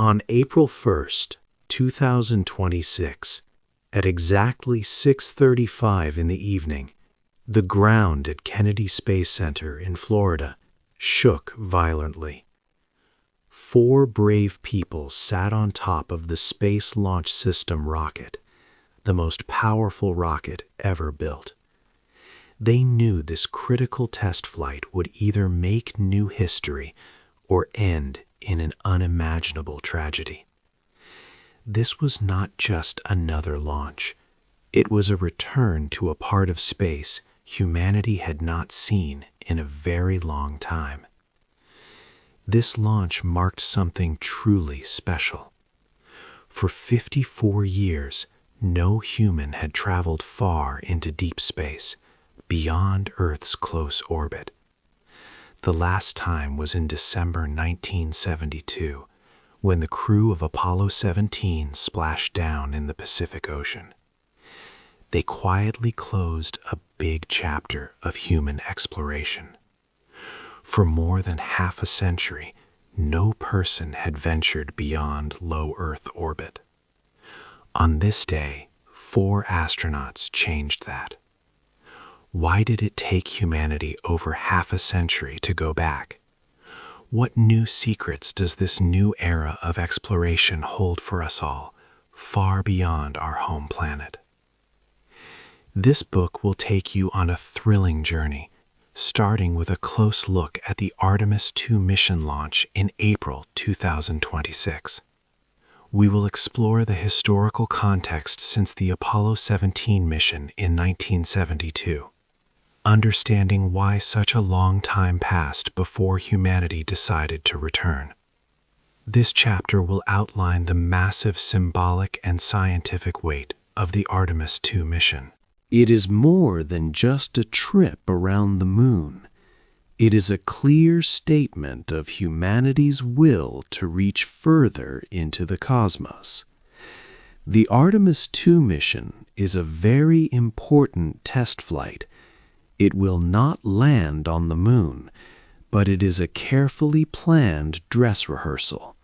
On April 1st, 2026, at exactly 6:35 in the evening, the ground at Kennedy Space Center in Florida shook violently. 4 brave people sat on top of the Space Launch System rocket, the most powerful rocket ever built. They knew this critical test flight would either make new history or end in an unimaginable tragedy. This was not just another launch. It was a return to a part of space humanity had not seen in a very long time. This launch marked something truly special. For 54 years, no human had traveled far into deep space, beyond Earth's close orbit. The last time was in December 1972, when the crew of Apollo 17 splashed down in the Pacific Ocean. They quietly closed a big chapter of human exploration. For more than half a century, no person had ventured beyond low Earth orbit. On this day, 4 astronauts changed that. Why did it take humanity over half a century to go back? What new secrets does this new era of exploration hold for us all, far beyond our home planet? This book will take you on a thrilling journey, starting with a close look at the Artemis II mission launch in April 2026. We will explore the historical context since the Apollo 17 mission in 1972. Understanding why such a long time passed before humanity decided to return. This chapter will outline the massive symbolic and scientific weight of the Artemis II mission. It is more than just a trip around the moon. It is a clear statement of humanity's will to reach further into the cosmos. The Artemis II mission is a very important test flight. It will not land on the moon, but it is a carefully planned dress rehearsal.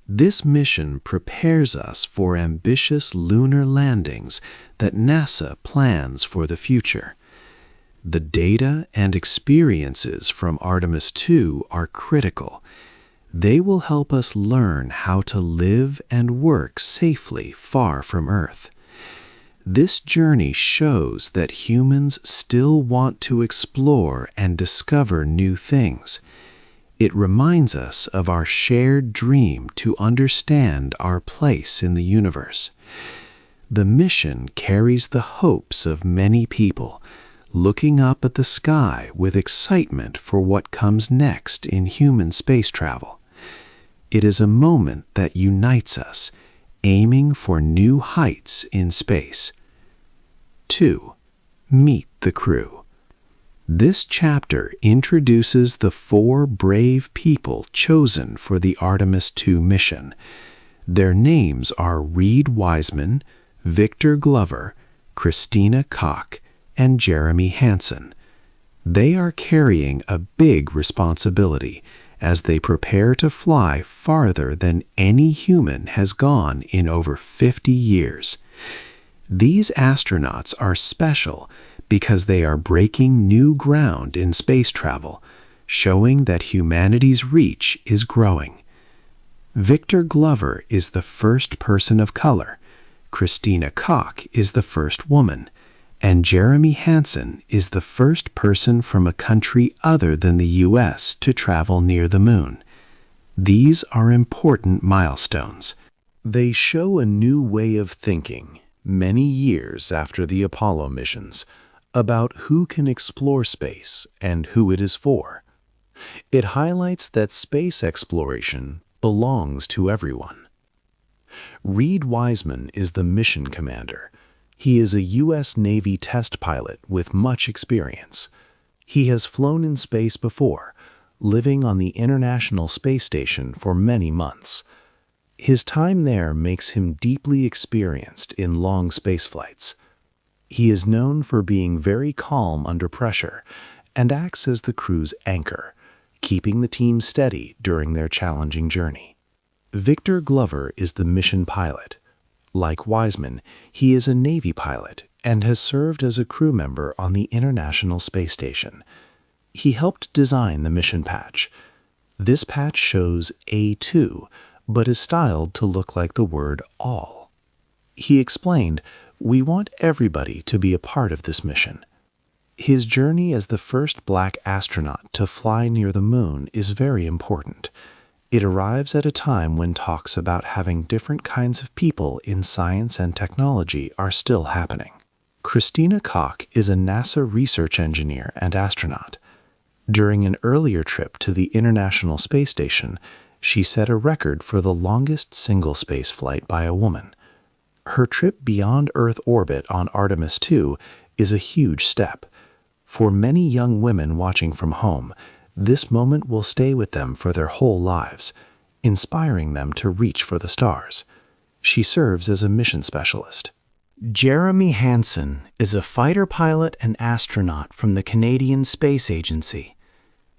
This mission prepares us for ambitious lunar landings that NASA plans for the future. The data and experiences from Artemis II are critical. They will help us learn how to live and work safely far from Earth. This journey shows that humans still want to explore and discover new things. It reminds us of our shared dream to understand our place in the universe. The mission carries the hopes of many people, looking up at the sky with excitement for what comes next in human space travel. It is a moment that unites us, aiming for new heights in space. 2. Meet the crew. This chapter introduces the 4 brave people chosen for the Artemis II mission. Their names are Reed Wiseman, Victor Glover, Christina Koch, and Jeremy Hansen. They are carrying a big responsibility as they prepare to fly farther than any human has gone in over 50 years. These astronauts are special because they are breaking new ground in space travel, showing that humanity's reach is growing. Victor Glover is the first person of color, Christina Koch is the first woman, and Jeremy Hansen is the first person from a country other than the U.S. to travel near the moon. These are important milestones. They show a new way of thinking, many years after the Apollo missions, about who can explore space and who it is for. It highlights that space exploration belongs to everyone. Reed Wiseman is the mission commander. He is a U.S. Navy test pilot with much experience. He has flown in space before, living on the International Space Station for many months. His time there makes him deeply experienced in long space flights. He is known for being very calm under pressure and acts as the crew's anchor, keeping the team steady during their challenging journey. Victor Glover is the mission pilot. Like Wiseman, he is a Navy pilot and has served as a crew member on the International Space Station. He helped design the mission patch. This patch shows A2, but is styled to look like the word all. He explained, "We want everybody to be a part of this mission." His journey as the first black astronaut to fly near the moon is very important. It arrives at a time when talks about having different kinds of people in science and technology are still happening. Christina Koch is a NASA research engineer and astronaut. During an earlier trip to the International Space Station, she set a record for the longest single space flight by a woman. Her trip beyond Earth orbit on Artemis II is a huge step. For many young women watching from home, this moment will stay with them for their whole lives, inspiring them to reach for the stars. She serves as a mission specialist. Jeremy Hansen is a fighter pilot and astronaut from the Canadian Space Agency.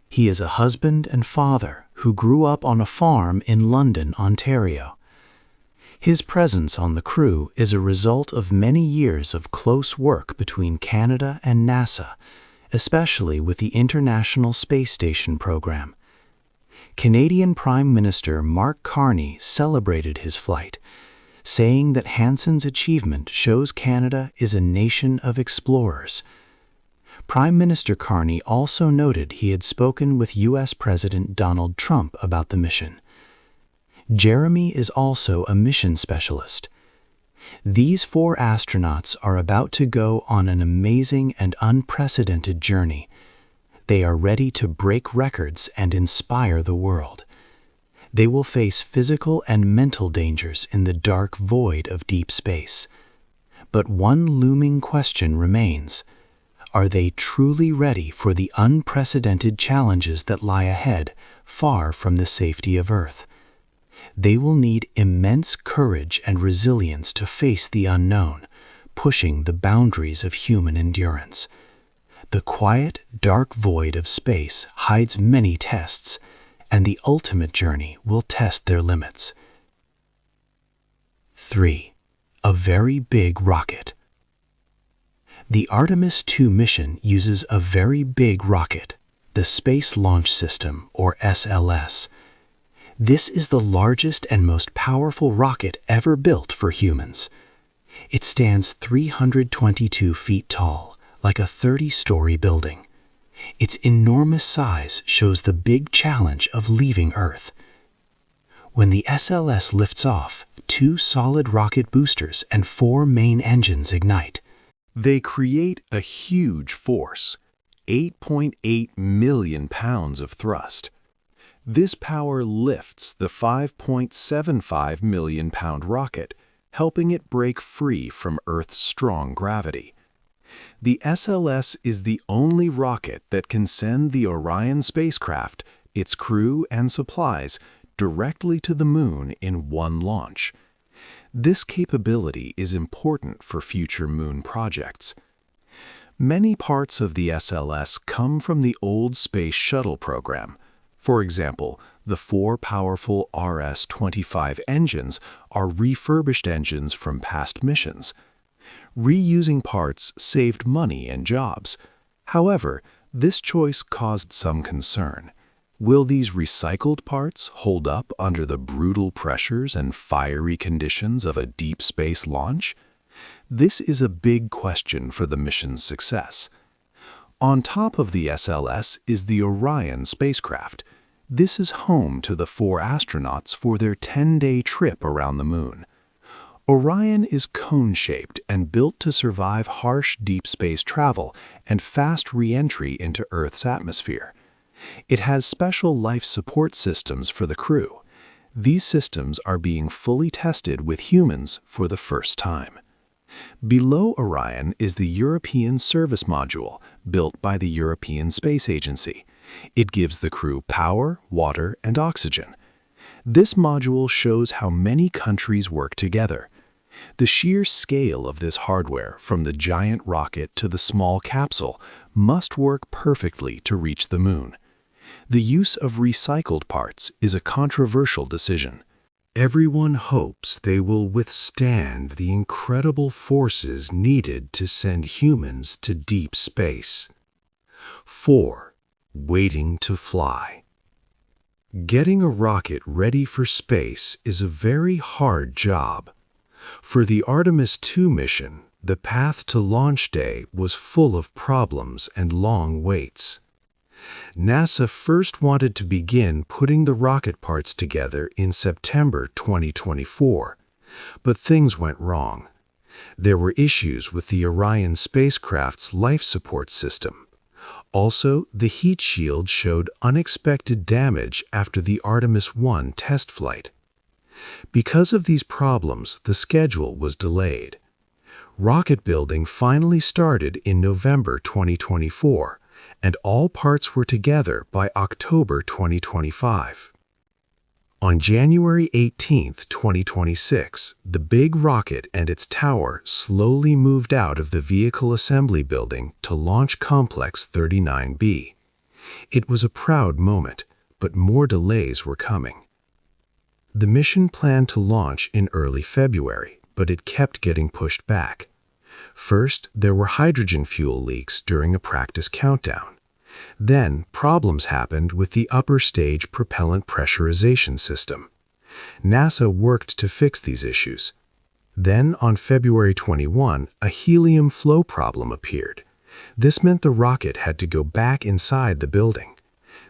He is a husband and father who grew up on a farm in London, Ontario. His presence on the crew is a result of many years of close work between Canada and NASA, especially with the International Space Station program. Canadian Prime Minister Mark Carney celebrated his flight, saying that Hansen's achievement shows Canada is a nation of explorers. Prime Minister Carney also noted he had spoken with U.S. President Donald Trump about the mission. Jeremy is also a mission specialist. These 4 astronauts are about to go on an amazing and unprecedented journey. They are ready to break records and inspire the world. They will face physical and mental dangers in the dark void of deep space. But one looming question remains. Are they truly ready for the unprecedented challenges that lie ahead, far from the safety of Earth? They will need immense courage and resilience to face the unknown, pushing the boundaries of human endurance. The quiet, dark void of space hides many tests, and the ultimate journey will test their limits. 3. A very big rocket. The Artemis II mission uses a very big rocket, the Space Launch System, or SLS. This is the largest and most powerful rocket ever built for humans. It stands 322 feet tall, like a 30-story building. Its enormous size shows the big challenge of leaving Earth. When the SLS lifts off, 2 solid rocket boosters and 4 main engines ignite. They create a huge force, 8.8 million pounds of thrust. This power lifts the 5.75 million pound rocket, helping it break free from Earth's strong gravity. The SLS is the only rocket that can send the Orion spacecraft, its crew and supplies, directly to the moon in one launch. This capability is important for future moon projects. Many parts of the SLS come from the old Space Shuttle program. For example, the 4 powerful RS-25 engines are refurbished engines from past missions. Reusing parts saved money and jobs. However, this choice caused some concern. Will these recycled parts hold up under the brutal pressures and fiery conditions of a deep space launch? This is a big question for the mission's success. On top of the SLS is the Orion spacecraft. This is home to the 4 astronauts for their 10-day trip around the moon. Orion is cone-shaped and built to survive harsh deep space travel and fast re-entry into Earth's atmosphere. It has special life support systems for the crew. These systems are being fully tested with humans for the first time. Below Orion is the European Service Module, built by the European Space Agency. It gives the crew power, water, and oxygen. This module shows how many countries work together. The sheer scale of this hardware, from the giant rocket to the small capsule, must work perfectly to reach the moon. The use of recycled parts is a controversial decision. Everyone hopes they will withstand the incredible forces needed to send humans to deep space. 4. Waiting to fly. Getting a rocket ready for space is a very hard job. For the Artemis II mission, the path to launch day was full of problems and long waits. NASA first wanted to begin putting the rocket parts together in September 2024, but things went wrong. There were issues with the Orion spacecraft's life support system. Also, the heat shield showed unexpected damage after the Artemis I test flight. Because of these problems, the schedule was delayed. Rocket building finally started in November 2024, and all parts were together by October 2025. On January 18, 2026, the big rocket and its tower slowly moved out of the Vehicle Assembly Building to Launch Complex 39B. It was a proud moment, but more delays were coming. The mission planned to launch in early February, but it kept getting pushed back. First, there were hydrogen fuel leaks during a practice countdown. Then, problems happened with the upper stage propellant pressurization system. NASA worked to fix these issues. Then, on February 21, a helium flow problem appeared. This meant the rocket had to go back inside the building.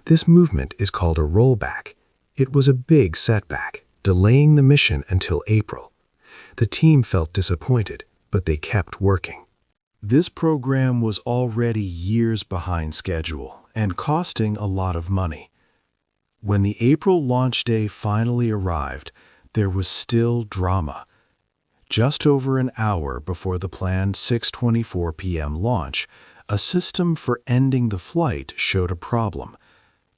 This movement is called a rollback. It was a big setback, delaying the mission until April. The team felt disappointed, but they kept working. This program was already years behind schedule and costing a lot of money. When the April launch day finally arrived, there was still drama. Just over an hour before the planned 6:24 p.m. launch, a system for ending the flight showed a problem.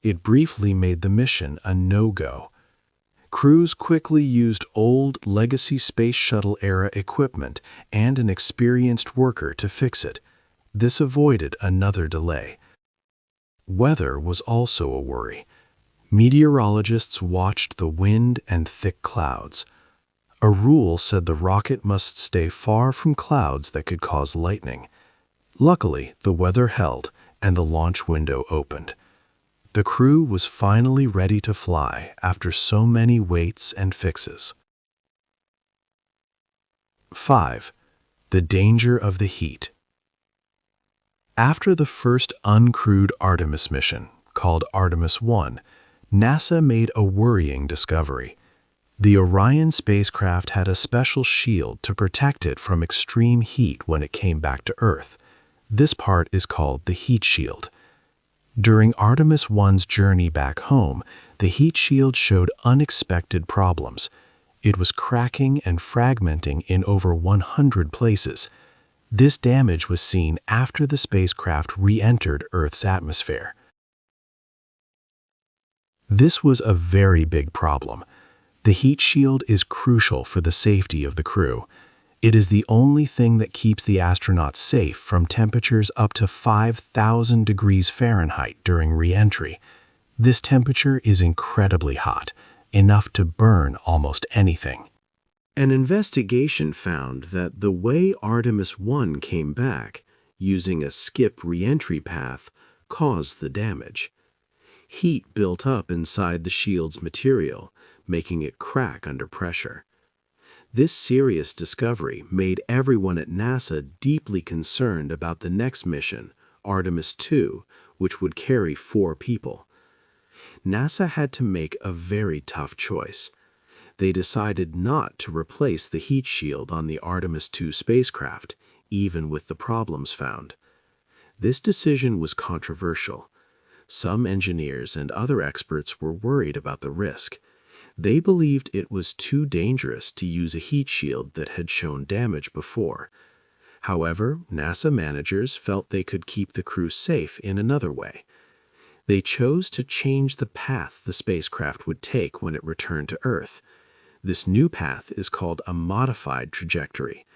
It briefly made the mission a no-go. Crews quickly used old legacy space shuttle-era equipment and an experienced worker to fix it. This avoided another delay. Weather was also a worry. Meteorologists watched the wind and thick clouds. A rule said the rocket must stay far from clouds that could cause lightning. Luckily, the weather held, and the launch window opened. The crew was finally ready to fly after so many waits and fixes. 5. The danger of the heat. After the first uncrewed Artemis mission, called Artemis I, NASA made a worrying discovery. The Orion spacecraft had a special shield to protect it from extreme heat when it came back to Earth. This part is called the heat shield. During Artemis I's journey back home, the heat shield showed unexpected problems. It was cracking and fragmenting in over 100 places. This damage was seen after the spacecraft re-entered Earth's atmosphere. This was a very big problem. The heat shield is crucial for the safety of the crew. It is the only thing that keeps the astronauts safe from temperatures up to 5,000 degrees Fahrenheit during re-entry. This temperature is incredibly hot, enough to burn almost anything. An investigation found that the way Artemis I came back, using a skip re-entry path, caused the damage. Heat built up inside the shield's material, making it crack under pressure. This serious discovery made everyone at NASA deeply concerned about the next mission, Artemis II, which would carry 4 people. NASA had to make a very tough choice. They decided not to replace the heat shield on the Artemis II spacecraft, even with the problems found. This decision was controversial. Some engineers and other experts were worried about the risk. They believed it was too dangerous to use a heat shield that had shown damage before. However, NASA managers felt they could keep the crew safe in another way. They chose to change the path the spacecraft would take when it returned to Earth. This new path is called a modified trajectory.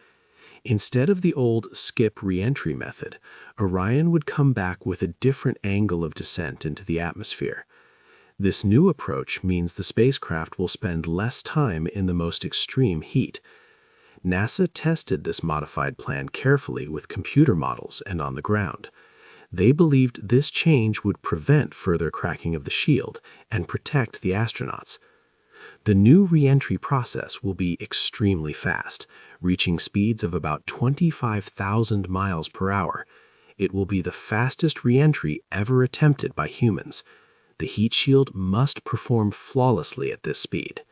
Instead of the old skip re-entry method, Orion would come back with a different angle of descent into the atmosphere. This new approach means the spacecraft will spend less time in the most extreme heat. NASA tested this modified plan carefully with computer models and on the ground. They believed this change would prevent further cracking of the shield and protect the astronauts. The new re-entry process will be extremely fast, reaching speeds of about 25,000 miles per hour. It will be the fastest re-entry ever attempted by humans. The heat shield must perform flawlessly at this speed.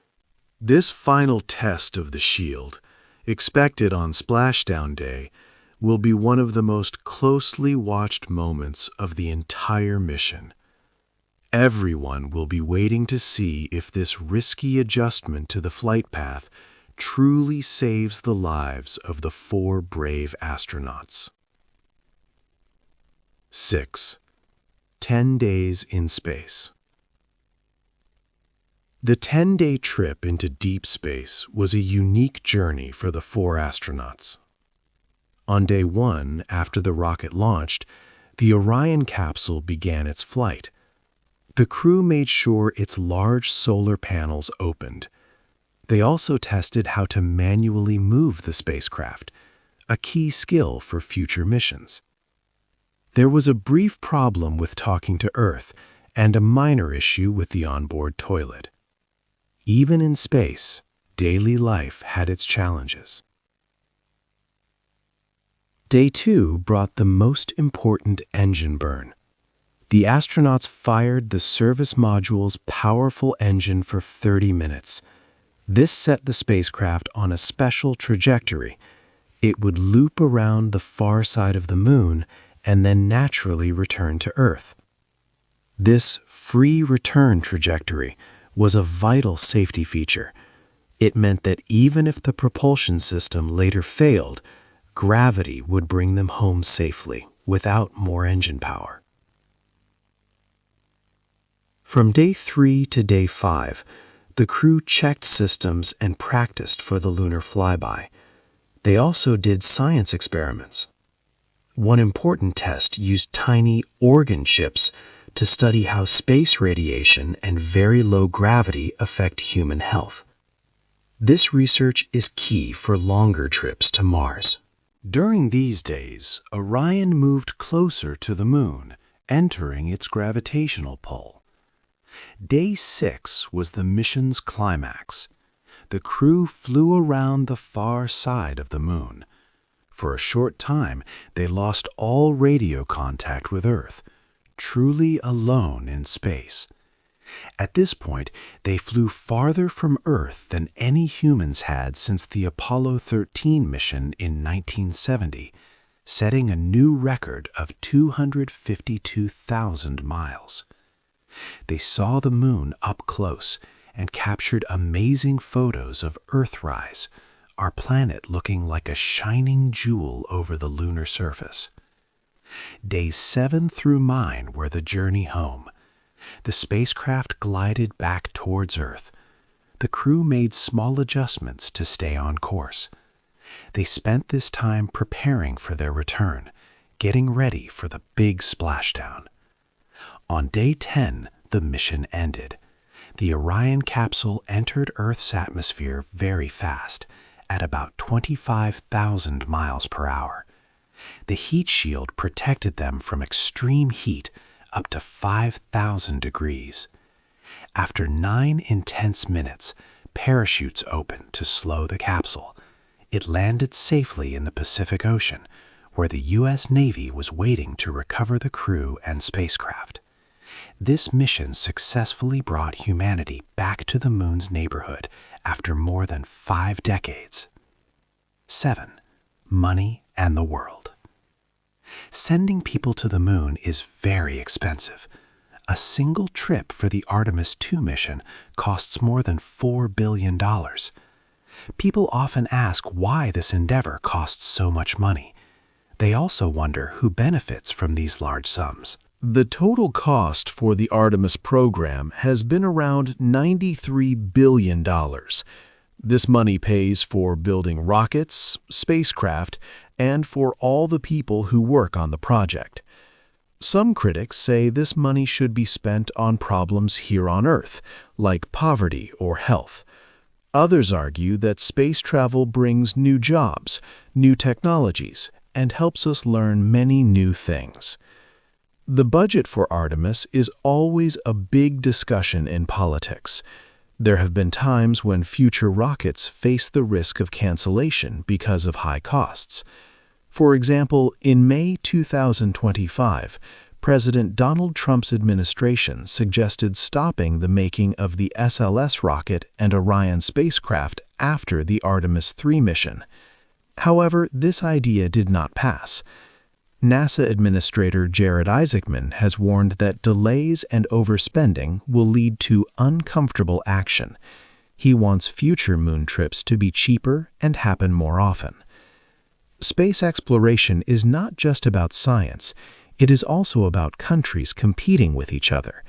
This final test of the shield, expected on Splashdown Day, will be one of the most closely watched moments of the entire mission. Everyone will be waiting to see if this risky adjustment to the flight path truly saves the lives of the 4 brave astronauts. 6. 10 days in space. The 10-day trip into deep space was a unique journey for the 4 astronauts. On day 1, after the rocket launched, the Orion capsule began its flight. The crew made sure its large solar panels opened. They also tested how to manually move the spacecraft, a key skill for future missions. There was a brief problem with talking to Earth and a minor issue with the onboard toilet. Even in space, daily life had its challenges. Day 2 brought the most important engine burn. The astronauts fired the service module's powerful engine for 30 minutes. This set the spacecraft on a special trajectory. It would loop around the far side of the Moon and then naturally return to Earth. This free return trajectory was a vital safety feature. It meant that even if the propulsion system later failed, gravity would bring them home safely without more engine power. From day 3 to day 5, the crew checked systems and practiced for the lunar flyby. They also did science experiments. One important test used tiny organ chips to study how space radiation and very low gravity affect human health. This research is key for longer trips to Mars. During these days, Orion moved closer to the Moon, entering its gravitational pull. Day 6 was the mission's climax. The crew flew around the far side of the Moon. For a short time, they lost all radio contact with Earth, truly alone in space. At this point, they flew farther from Earth than any humans had since the Apollo 13 mission in 1970, setting a new record of 252,000 miles. They saw the Moon up close and captured amazing photos of Earthrise, our planet looking like a shining jewel over the lunar surface. Days 7 through 9 were the journey home. The spacecraft glided back towards Earth. The crew made small adjustments to stay on course. They spent this time preparing for their return, getting ready for the big splashdown. On day 10, the mission ended. The Orion capsule entered Earth's atmosphere very fast, at about 25,000 miles per hour. The heat shield protected them from extreme heat up to 5,000 degrees. After 9 intense minutes, parachutes opened to slow the capsule. It landed safely in the Pacific Ocean, where the U.S. Navy was waiting to recover the crew and spacecraft. This mission successfully brought humanity back to the Moon's neighborhood after more than 5 decades. 7. Money and the world. Sending people to the Moon is very expensive. A single trip for the Artemis II mission costs more than $4 billion. People often ask why this endeavor costs so much money. They also wonder who benefits from these large sums. The total cost for the Artemis program has been around $93 billion. This money pays for building rockets, spacecraft, and for all the people who work on the project. Some critics say this money should be spent on problems here on Earth, like poverty or health. Others argue that space travel brings new jobs, new technologies, and helps us learn many new things. The budget for Artemis is always a big discussion in politics. There have been times when future rockets face the risk of cancellation because of high costs. For example, in May 2025, President Donald Trump's administration suggested stopping the making of the SLS rocket and Orion spacecraft after the Artemis II mission. However, this idea did not pass. NASA Administrator Jared Isaacman has warned that delays and overspending will lead to uncomfortable action. He wants future moon trips to be cheaper and happen more often. Space exploration is not just about science, it is also about countries competing with each other.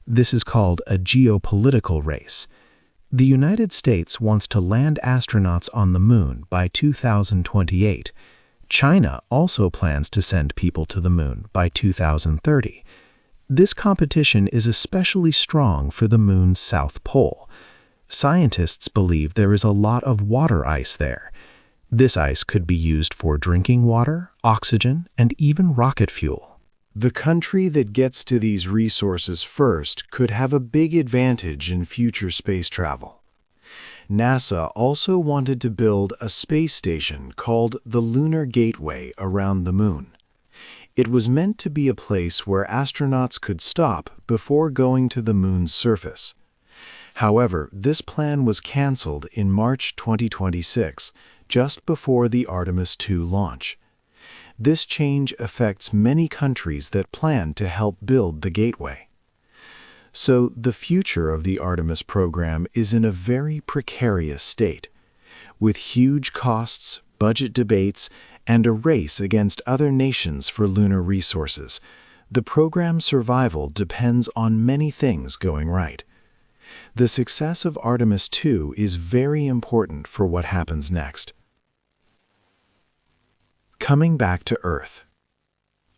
This is called a geopolitical race. The United States wants to land astronauts on the moon by 2028. China also plans to send people to the moon by 2030. This competition is especially strong for the moon's south pole. Scientists believe there is a lot of water ice there. This ice could be used for drinking water, oxygen, and even rocket fuel. The country that gets to these resources first could have a big advantage in future space travel. NASA also wanted to build a space station called the Lunar Gateway around the moon. It was meant to be a place where astronauts could stop before going to the moon's surface. However, this plan was canceled in March 2026, just before the Artemis II launch. This change affects many countries that plan to help build the gateway. So the future of the Artemis program is in a very precarious state. With huge costs, budget debates, and a race against other nations for lunar resources, the program's survival depends on many things going right. The success of Artemis II is very important for what happens next. Coming back to Earth.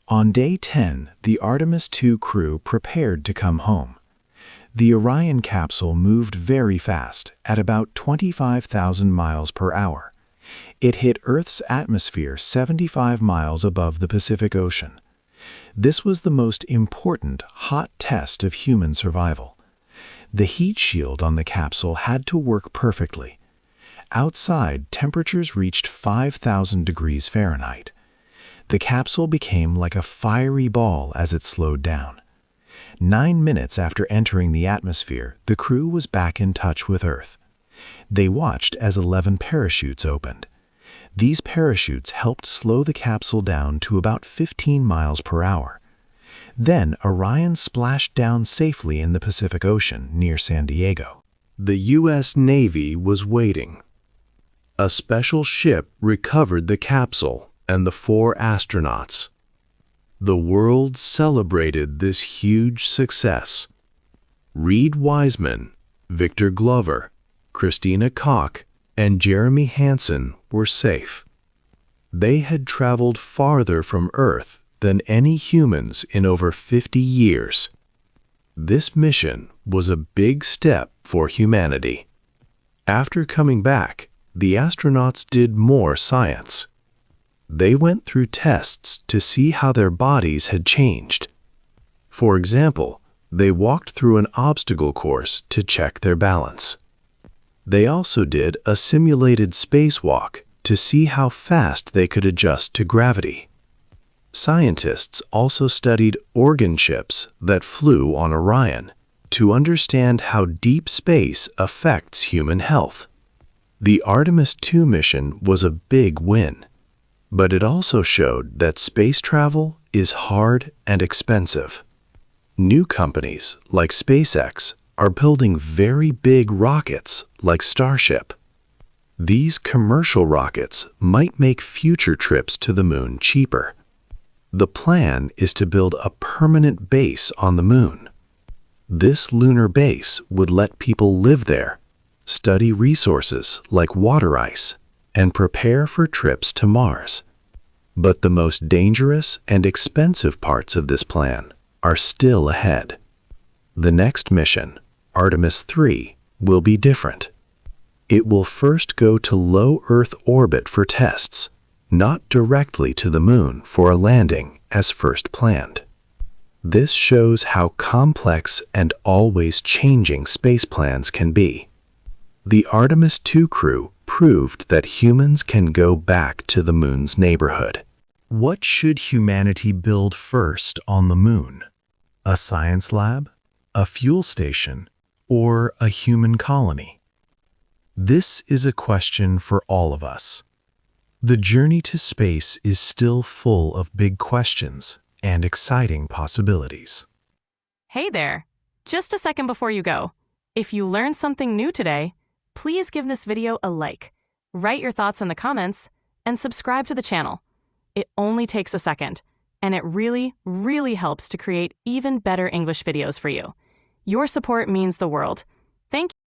On day 10, the Artemis II crew prepared to come home. The Orion capsule moved very fast, at about 25,000 miles per hour. It hit Earth's atmosphere 75 miles above the Pacific Ocean. This was the most important hot test of human survival. The heat shield on the capsule had to work perfectly. Outside, temperatures reached 5,000 degrees Fahrenheit. The capsule became like a fiery ball as it slowed down. 9 minutes after entering the atmosphere, the crew was back in touch with Earth. They watched as 11 parachutes opened. These parachutes helped slow the capsule down to about 15 miles per hour. Then Orion splashed down safely in the Pacific Ocean near San Diego. The U.S. Navy was waiting. A special ship recovered the capsule and the 4 astronauts. The world celebrated this huge success. Reed Wiseman, Victor Glover, Christina Koch, and Jeremy Hansen were safe. They had traveled farther from Earth than any humans in over 50 years. This mission was a big step for humanity. After coming back, the astronauts did more science. They went through tests to see how their bodies had changed. For example, they walked through an obstacle course to check their balance. They also did a simulated spacewalk to see how fast they could adjust to gravity. Scientists also studied organ chips that flew on Orion to understand how deep space affects human health. The Artemis II mission was a big win, but it also showed that space travel is hard and expensive. New companies like SpaceX are building very big rockets like Starship. These commercial rockets might make future trips to the moon cheaper. The plan is to build a permanent base on the moon. This lunar base would let people live there, study resources like water ice, and prepare for trips to Mars. But the most dangerous and expensive parts of this plan are still ahead. The next mission, Artemis II, will be different. It will first go to low Earth orbit for tests, not directly to the Moon for a landing as first planned. This shows how complex and always changing space plans can be. The Artemis II crew proved that humans can go back to the Moon's neighborhood. What should humanity build first on the Moon? A science lab, a fuel station, or a human colony? This is a question for all of us. The journey to space is still full of big questions and exciting possibilities. Hey there! Just a second before you go. If you learned something new today, please give this video a like, write your thoughts in the comments, and subscribe to the channel. It only takes a second, and it really, really helps to create even better English videos for you. Your support means the world. Thank you.